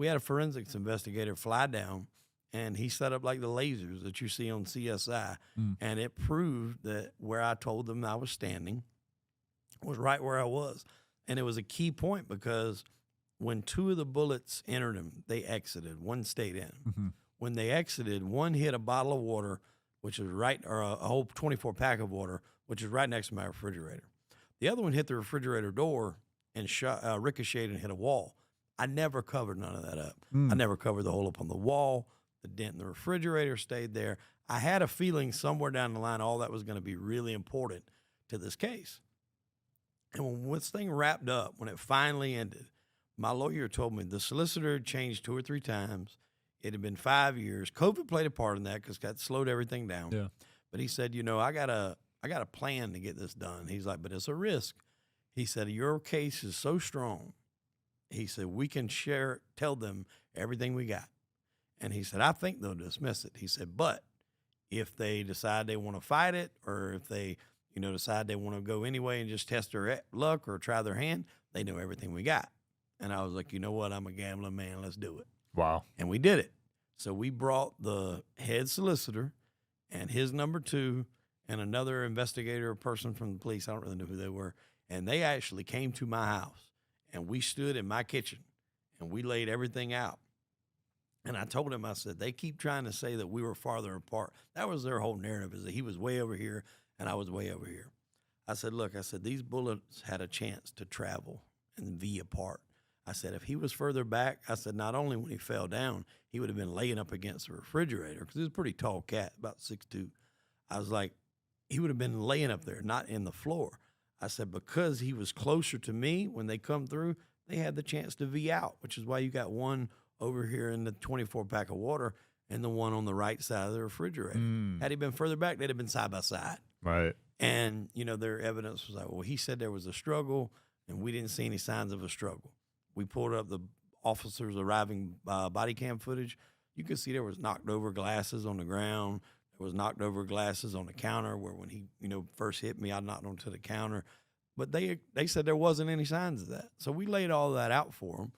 we had a forensics investigator fly down, and he set up like the lasers that you see on CSI, and it proved that where I told them I was standing was right where I was. And it was a key point because when two of the bullets entered him, they exited. One stayed in. When they exited, one hit a bottle of water, which is right, or a whole 24 pack of water, which is right next to my refrigerator. The other one hit the refrigerator door and ricocheted and hit a wall. I never covered none of that up. I never covered the hole up on the wall. The dent in the refrigerator stayed there. I had a feeling somewhere down the line all that was going to be really important to this case. And when this thing wrapped up, when it finally ended, my lawyer told me the solicitor had changed 2 or 3 times. It had been 5 years. COVID played a part in that because that slowed everything down. Yeah. But he said, you know, I got a plan to get this done. He's like, but it's a risk. He said, your case is so strong. He said, we can tell them everything we got. And he said, I think they'll dismiss it. He said, but if they decide they want to fight it, or if they, decide they want to go anyway and just test their luck or try their hand, they know everything we got. And I was like, you know what? I'm a gambling man. Let's do it. Wow. And we did it. So we brought the head solicitor and his number 2 and another investigator or person from the police. I don't really know who they were. And they actually came to my house, and we stood in my kitchen and we laid everything out. And I told him, I said, they keep trying to say that we were farther apart. That was their whole narrative, is that he was way over here and I was way over here. I said, look, these bullets had a chance to travel and be apart. I said, if he was further back, I said, not only when he fell down, he would have been laying up against the refrigerator, because he was a pretty tall cat, about 6'2". I was like, he would have been laying up there, not in the floor. I said, because he was closer to me when they come through, they had the chance to V out, which is why you got one over here in the 24 pack of water and the one on the right side of the refrigerator. Had he been further back, they'd have been side by side. Right. And, their evidence was like, well, he said there was a struggle, and we didn't see any signs of a struggle. We pulled up the officers' arriving body cam footage. You could see there was knocked over glasses on the ground. There was knocked over glasses on the counter where when he, first hit me, I knocked onto the counter. But they said there wasn't any signs of that. So we laid all that out for them.